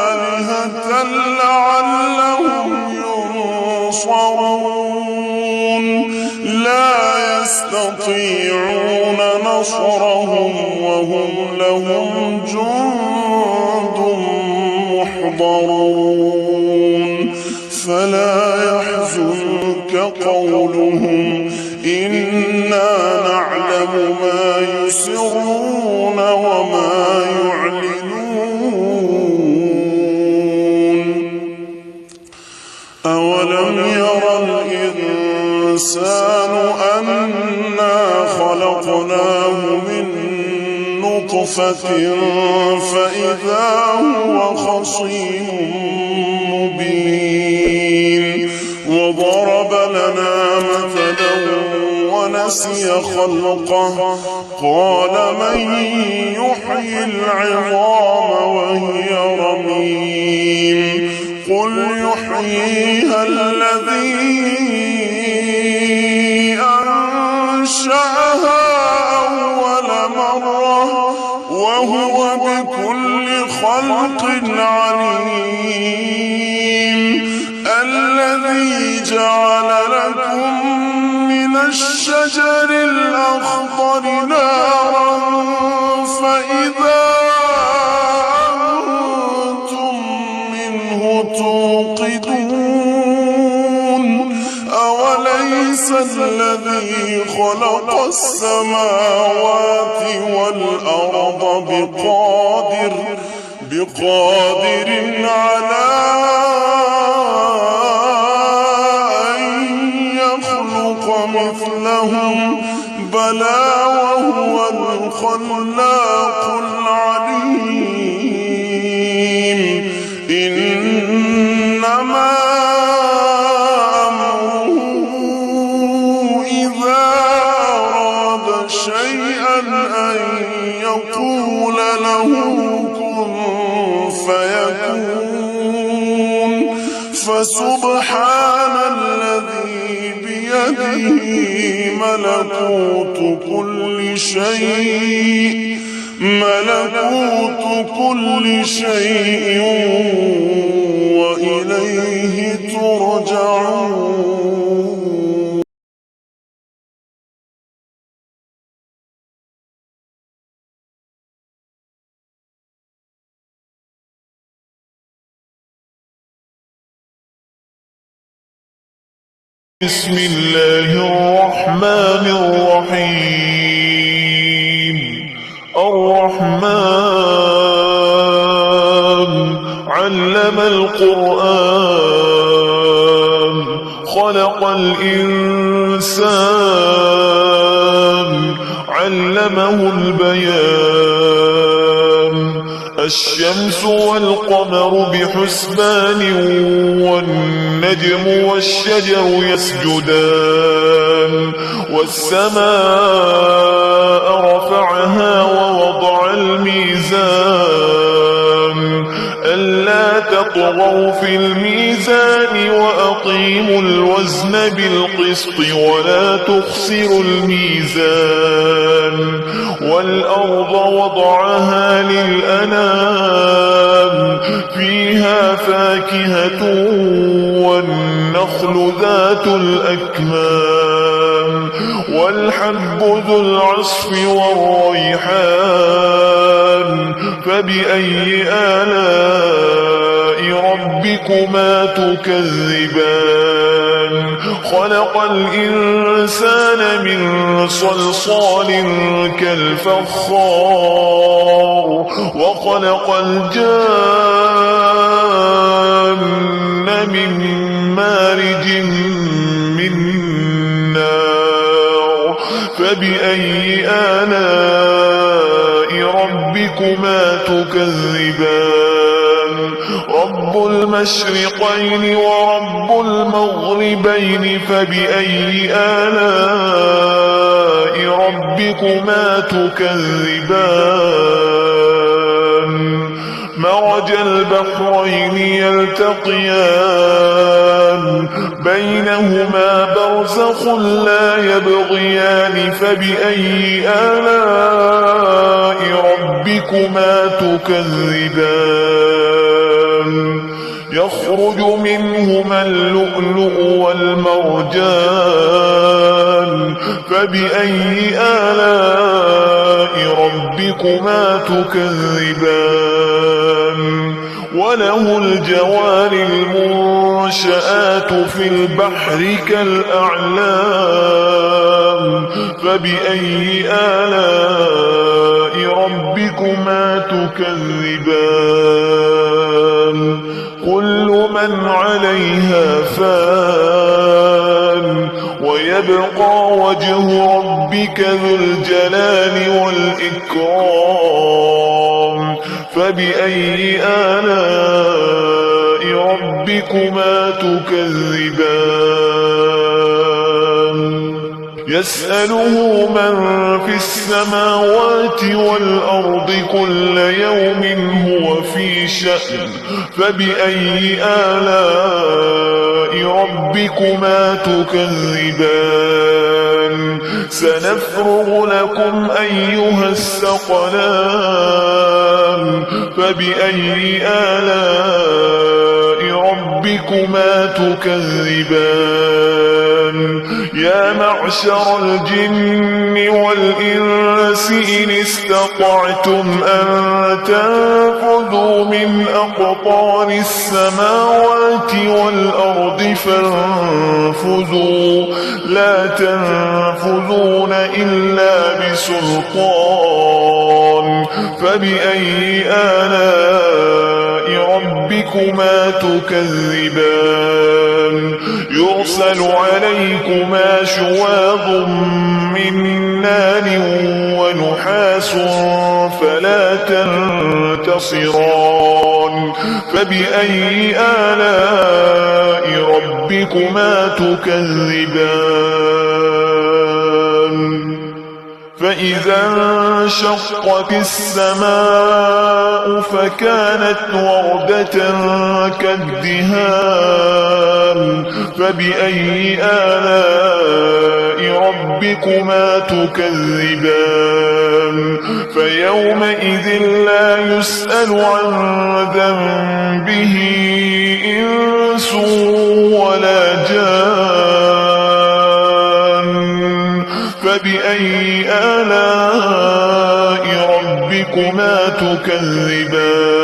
آلهة لعلهم ينصرون لا يستطيعون نصرهم وهم لهم جند محضرون فلا يحزنك قولهم إنا نعلم ما يسرون وما يعلنون أولم يرى الإنسان أنا خلقناه من نطفة فإذا هو خصيم مبين وضرب لنا مثلا ونسي خلقه قال من يحيي العظام وهي رميم قل يحييها الذي أنشأها أول مرة وهو بكل خلق عليم الذي جعل لكم من الشجر الأخضر نارا فإذا أنتم منه توقدون أوليس الذي خلق السماوات والأرض بقادر على أن يخلق مثلهم بلى وهو الخلاق العليم إنما أمره إذا أراد شيئا أن يقول له كن فيكون فسبحان الذي بيده ملكوت كل شيء وإليه ترجعون. بسم الله الرحمن الرحيم الرحمن علم القرآن خلق الإنسان علمه البيان الشمس والقمر بحسبان والنجم والشجر يسجدان والسماء رفعها ووضع الميزان ألا تطغوا في الميزان وأقيموا الوزن بالقسط ولا تخسروا الميزان والأرض وضعها للأنام فيها فاكهة والنخل ذات الأكمام والحب ذو العصف والريحان فبأي آلاء ربكما تكذبان خلق الإنسان من صلصال كالفخار وخلق الجان من مارج من نار فبأي آلاء ربكما تكذبان رب المشرقين ورب المغربين فبأي آلاء ربكما تكذبان مرج البحرين يلتقيان بينهما برزخ لا يبغيان فبأي آلاء ربكما تكذبان يخرج منهما اللؤلؤ والمرجان فبأي آلاء ربكما تكذبان وله الجوار المنشآت في البحر كالأعلام فبأي آلاء ربكما تكذبان كل من عليها فان ويبقى وجه ربك ذو الجلال والإكرام فبأي آلاء ربكما تكذبان يسأله من في السماوات والأرض كل يوم هو في شأن فبأي آلاء ربكما تكذبان سنفرغ لكم أيها الثقلان فبأي آلاء ربكما تكذبان يا معشر الجن والإنس إن استطعتم أن تنفذوا من أقطار السماوات والأرض فانفذوا لا تنفذون إلا بسلطان فبأي آلاء ربكما تكذبان يرسل عليكما شواظ من نار ونحاس فلا تنتصران فبأي آلاء ربكما تكذبان فإذا انشقت السماء فكانت وردة كالدهان فبأي آلاء ربكما تكذبان فيومئذ لا يسأل عن ذنبه إنس ولا جان فبأي آلاء ربكما تكذبان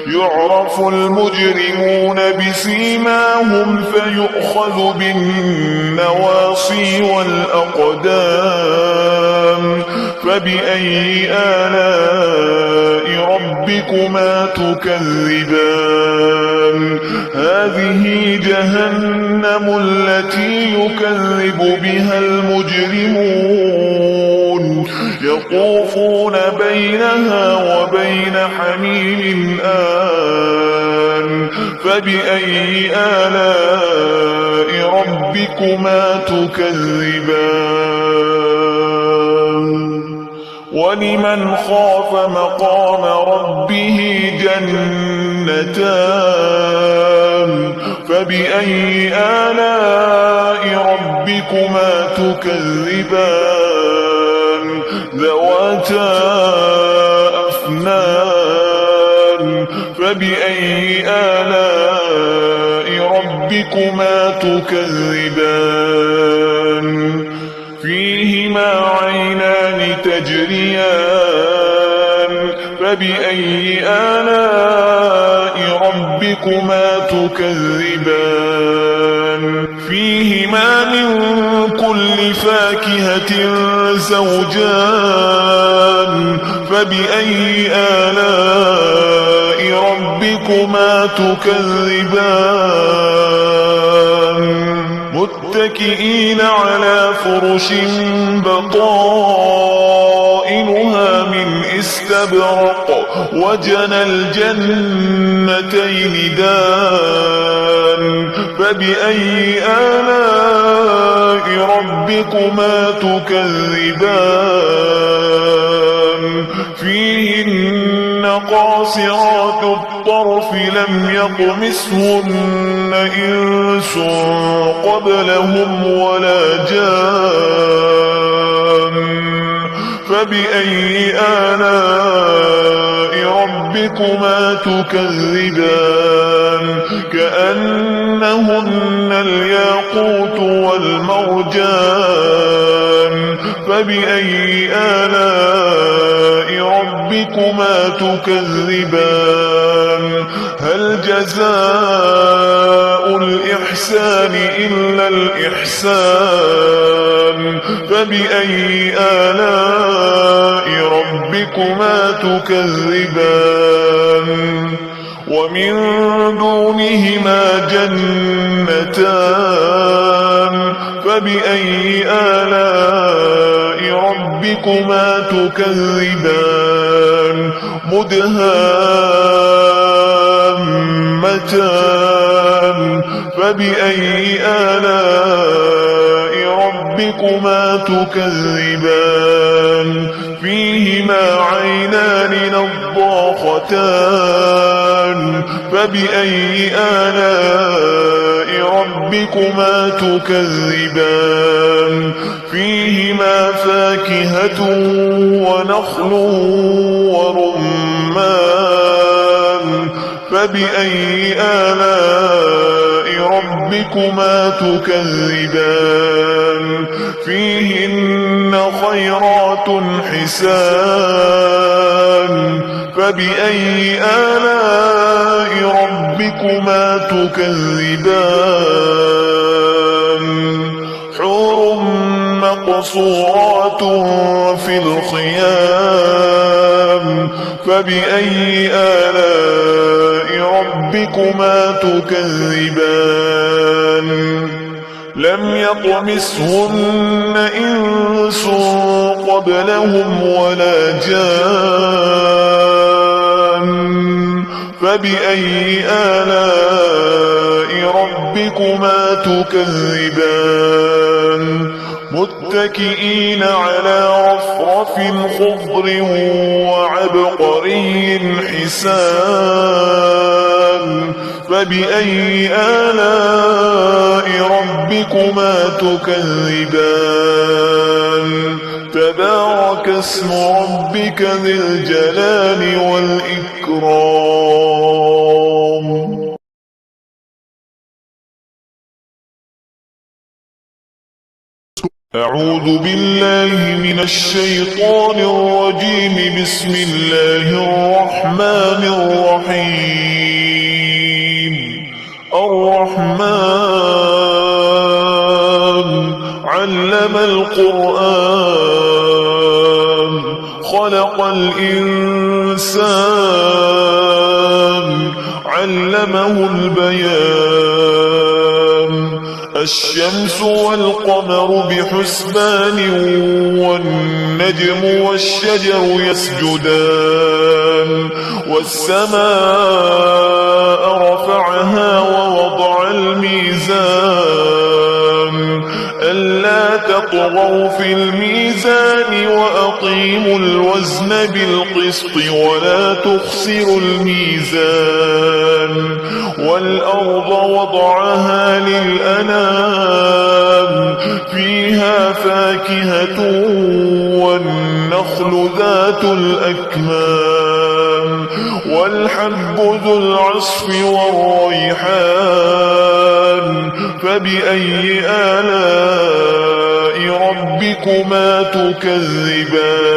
يعرف المجرمون بسيماهم فيؤخذ بالنواصي والأقدام فبأي آلاء ربكما تكذبان هذه جهنم التي يكذب بها المجرمون يطوفون بينها وبين حميم آن فبأي آلاء ربكما تكذبان ولمن خاف مقام ربه جنتان فبأي آلاء ربكما تكذبان ذواتا أفنان فبأي آلاء ربكما تكذبان فيهما عينان تجريان فبأي آلاء ربكما تكذبان فيهما من كل فاكهة زوجان فبأي آلاء ربكما تكذبان متكئين على فرش بطائنها من استبرق وجنى الجنتين دان فبأي آلاء ربكما تكذبان فيهن قاصرات الطرف لم يطمثهن إنس قبلهم ولا جان فبأي آلاء ربكما تكذبان كأنهن الياقوت والمرجان فبأي آلاء ربكما تكذبان هل جزاء الإحسان إلا الإحسان فبأي آلاء ربكما تكذبان ومن دونهما جنتان فبأي آلاء ربكما تكذبان مدهامتان فبأي آلاء ربكما تكذبان فيهما عينان نضاختان فبأي آلاء ربكما تكذبان فيهما فاكهة ونخل ورمان فبأي آلاء ربكما تكذبان فيهن خيرات حسان فبأي آلاء ربكما تكذبان حور مقصورات في الخيام فبأي آلاء ربكما تكذبان لم يطمثهن إنس قبلهم ولا جان فبأي آلاء ربكما تكذبان متكئين على رفرف خضر وعبقري حسان فبأي آلاء ربكما تكذبان تبارك اسم ربك ذي الجلال والإكرام أعوذ بالله من الشيطان الرجيم بسم الله الرحمن الرحيم الرحمن علم القرآن خلق الإنسان علمه البيان الشمس والقمر بحسبان والنجم والشجر يسجدان والسماء رفعها ووضع الميزان ألا تطغوا في الميزان وأقيموا الوزن بالقسط ولا تخسروا الميزان والأرض وضعها للأنام فيها فاكهة والنخل ذات الأكمام والحب ذو العصف والريحان فبأي آلاء ربكما تكذبان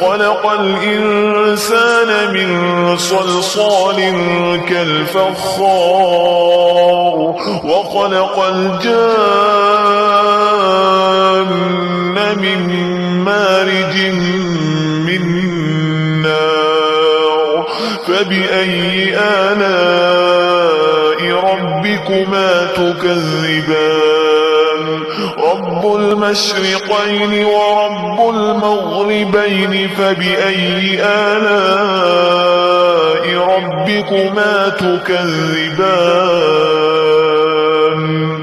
خلق الإنسان من صلصال كالفخار وخلق الجان من مارج من نار فبأي آلاء ربكما تكذبان رب المشرقين ورب المغربين فبأي آلاء ربكما تكذبان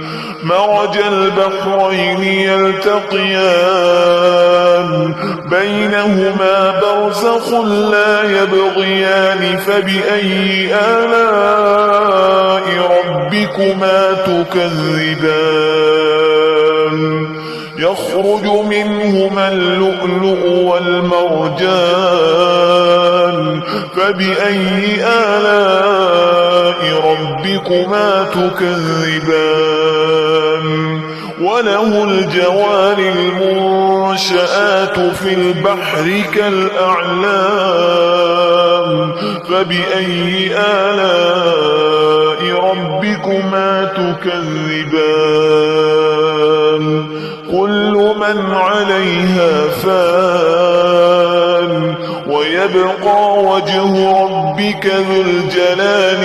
مرج البحرين يلتقيان بينهما برزخ لا يبغيان فبأي آلاء ربكما تكذبان يخرج منهما اللؤلؤ والمرجان فبأي آلاء ربكما تكذبان وله الجوار المنشآت في البحر كالأعلام فبأي آلاء ربكما تكذبان كل من عليها فان ويبقى وجه ربك ذو الجلال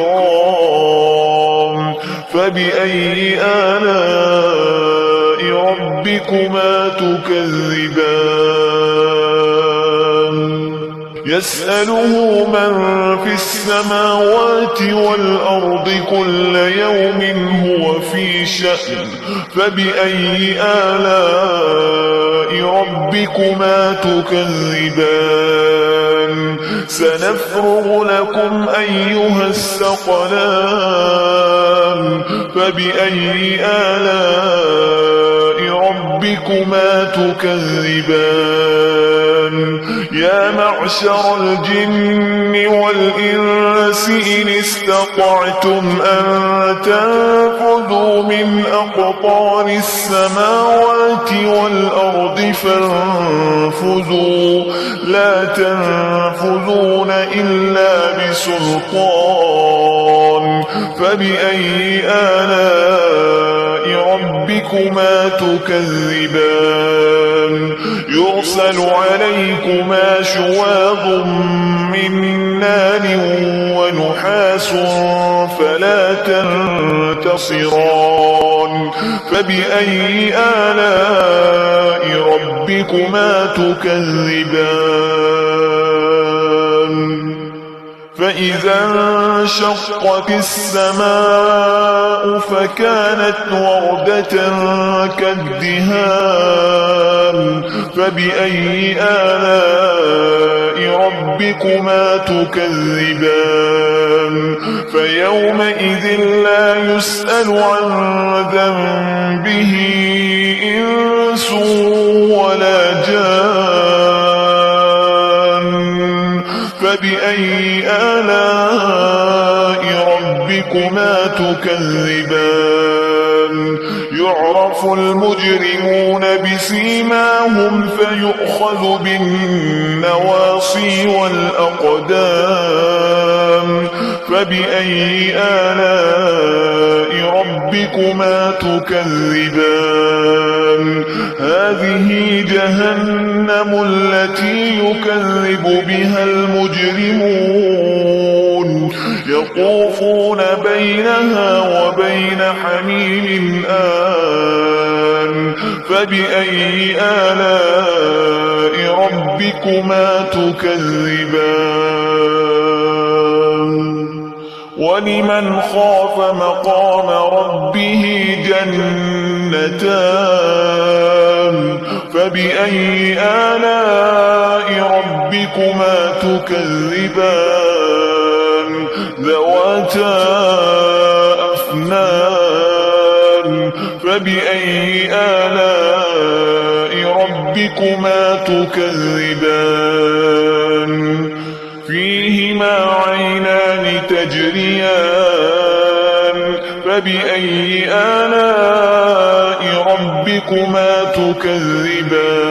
والإكرام فبأي آلاء ربكما تكذبان يسأله من في السماوات والأرض كل يوم هو في شأن فبأي آلاء ربكما تكذبان سنفرغ لكم أيها الثقلان فبأي آلاء ربكما تكذبان يا معشر الجن والإنس إن استطعتم أن تنفذوا من أقطار السماوات والأرض فانفذوا لا تنفذون إلا بسلطان فبأي آلاء ربكما تكذبان يرسل عليكما شواظ من نار ونحاس فلا تنتصران فبأي آلاء ربكما تكذبان فإذا انشقت السماء فكانت وردة كالدهان فبأي آلاء ربكما تكذبان فيومئذ لا يسأل عن ذنبه إنس ولا جان فبأي آلاء ربكما تكذبان يعرف المجرمون بسيماهم فيؤخذ بالنواصي والأقدام فبأي آلاء ربكما تكذبان هذه جهنم التي يكذب بها المجرمون يطوفون بينها وبين حميم آن فبأي آلاء ربكما تكذبان ولمن خاف مقام ربه جنتان فبأي آلاء ربكما تكذبان ذواتا أفنان فبأي آلاء ربكما تكذبان فيهما عينان تجريان فبأي آلاء ربكما تكذبان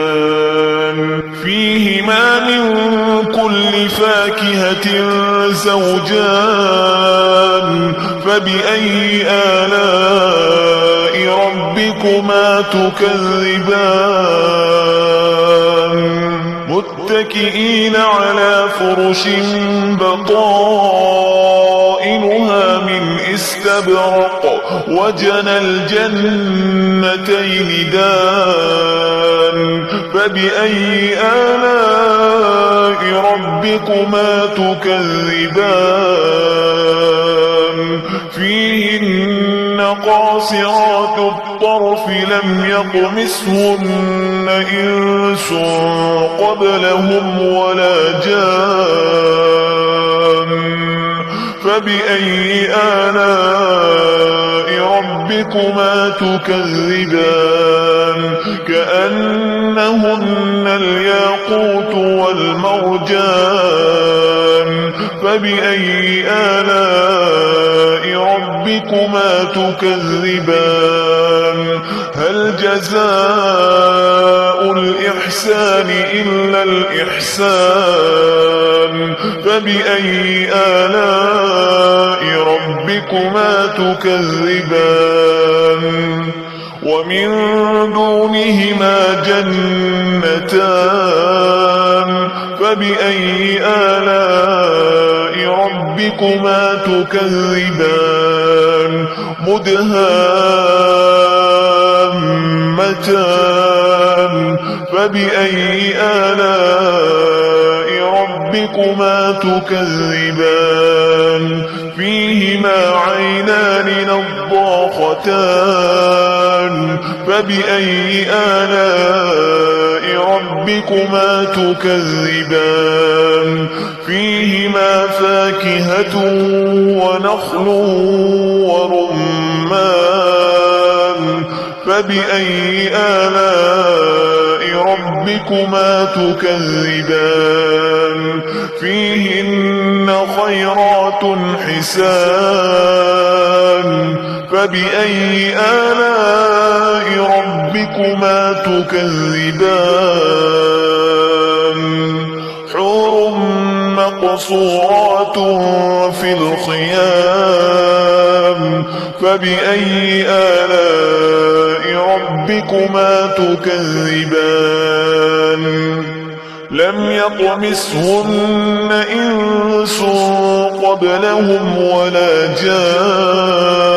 فيهما من كل فاكهة زوجان فبأي آلاء ربكما تكذبان متكئين على فرش بطائنها من استبرق وجنى الجنتين دان فبأي آلاء ربكما تكذبان فيهن قاصرات الطرف لم يطمثهن إنس قبلهم ولا جان فبأي آلاء ربكما تكذبان كأنهن الياقوت والمرجان فبأي آلاء ربكما تكذبان هل جزاء الإحسان إلا الإحسان فبأي آلاء ربكما تكذبان ومن دونهما جنتان فبأي آلاء ربكما تكذبان مدهامتان فبأي آلاء ربكما تكذبان فيهما عينان نضاختان فبأي آلاء ربكما تكذبان فيهما فاكهة ونخل ورمان فبأي آلاء ربكما تكذبان فيهن خيرات حسان فبأي آلاء ربكما تكذبان حور مقصورات في الخيام فبأي آلاء ربكما تكذبان لم يطمثهن إنس قبلهم ولا جان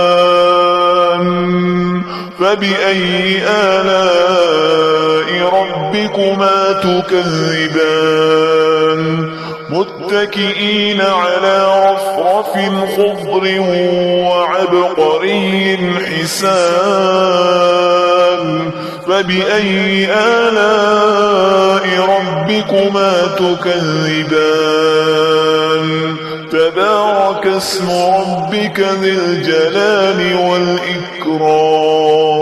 فبأي آلاء ربكما تكذبان متكئين على رفرف خضر وعبقري حسان فبأي آلاء ربكما تكذبان تبارك اسم ربك ذي الجلال والإكرام